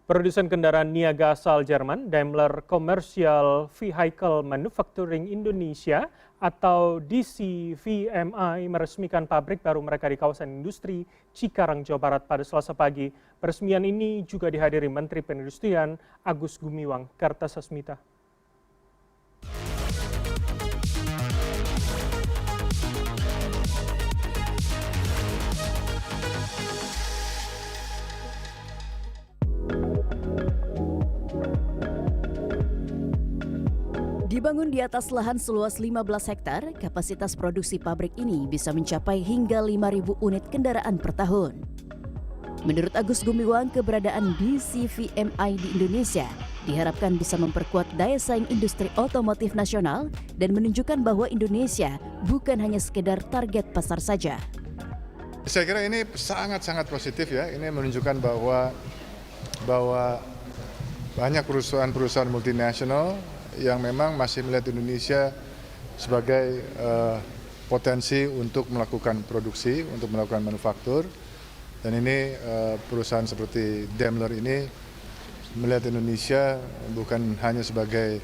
Produsen kendaraan niaga asal Jerman, Daimler Commercial Vehicle Manufacturing Indonesia atau DCVMI meresmikan pabrik baru mereka di kawasan industri Cikarang, Jawa Barat pada Selasa pagi. Peresmian ini juga dihadiri Menteri Perindustrian Agus Gumiwang Kartasasmita. Dibangun di atas lahan seluas 15 hektar, kapasitas produksi pabrik ini bisa mencapai hingga 5.000 unit kendaraan per tahun. Menurut Agus Gumiwang, keberadaan DCVMI di Indonesia diharapkan bisa memperkuat daya saing industri otomotif nasional dan menunjukkan bahwa Indonesia bukan hanya sekedar target pasar saja. Saya kira ini sangat-sangat positif ya. Ini menunjukkan bahwa banyak perusahaan-perusahaan multinasional yang memang masih melihat Indonesia sebagai potensi untuk melakukan produksi, untuk melakukan manufaktur. Dan ini perusahaan seperti Daimler ini melihat Indonesia bukan hanya sebagai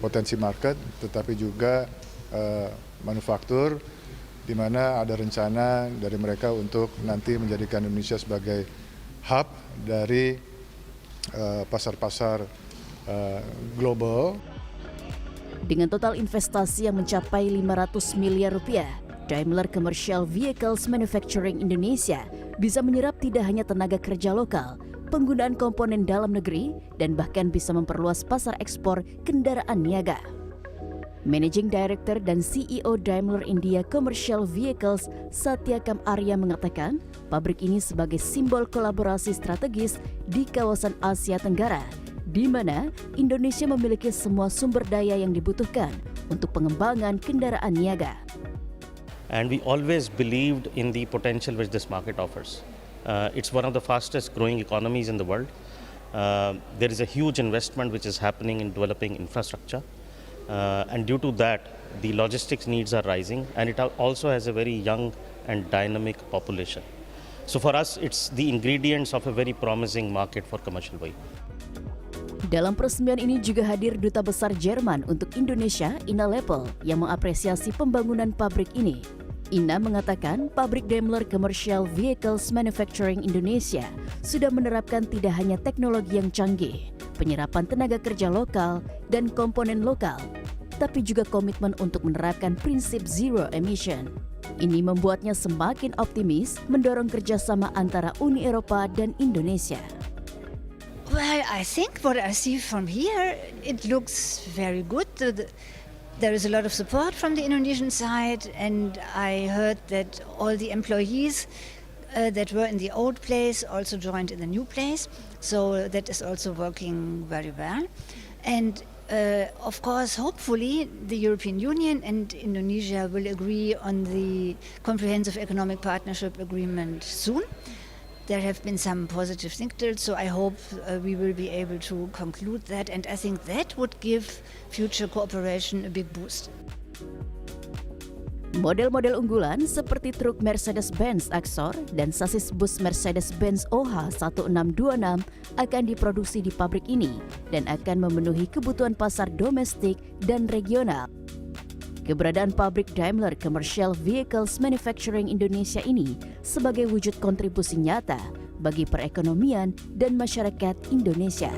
potensi market, tetapi juga manufaktur, di mana ada rencana dari mereka untuk nanti menjadikan Indonesia sebagai hub dari pasar-pasar global. Dengan total investasi yang mencapai 500 miliar rupiah, Daimler Commercial Vehicles Manufacturing Indonesia bisa menyerap tidak hanya tenaga kerja lokal, penggunaan komponen dalam negeri, dan bahkan bisa memperluas pasar ekspor kendaraan niaga. Managing Director dan CEO Daimler India Commercial Vehicles, Satyakam Arya mengatakan, pabrik ini sebagai simbol kolaborasi strategis di kawasan Asia Tenggara, di mana Indonesia memiliki semua sumber daya yang dibutuhkan untuk pengembangan kendaraan niaga. And we always believed in the potential which this market offers. It's one of the fastest growing economies in the world. There is a huge investment which is happening in developing infrastructure. And due to that, the logistics needs are rising, and it also has a very young and dynamic population. So for us, it's the ingredients of a very promising market for commercial vehicle. Dalam peresmian ini juga hadir Duta Besar Jerman untuk Indonesia, Ina Lepel, yang mengapresiasi pembangunan pabrik ini. Ina mengatakan pabrik Daimler Commercial Vehicles Manufacturing Indonesia sudah menerapkan tidak hanya teknologi yang canggih, penyerapan tenaga kerja lokal, dan komponen lokal, tapi juga komitmen untuk menerapkan prinsip zero emission. Ini membuatnya semakin optimis mendorong kerjasama antara Uni Eropa dan Indonesia. Well, I think what I see from here, it looks very good. There is a lot of support from the Indonesian side, and I heard that all the employees that were in the old place also joined in the new place. So that is also working very well. And of course, hopefully, the European Union and Indonesia will agree on the Comprehensive Economic Partnership Agreement soon. There have been some positive signals, so I hope we will be able to conclude that, and I think that would give future cooperation a big boost. Model-model unggulan seperti truk Mercedes-Benz Axor dan sasis bus Mercedes-Benz OH 1626 akan diproduksi di pabrik ini dan akan memenuhi kebutuhan pasar domestik dan regional. Keberadaan pabrik Daimler Commercial Vehicles Manufacturing Indonesia ini sebagai wujud kontribusi nyata bagi perekonomian dan masyarakat Indonesia.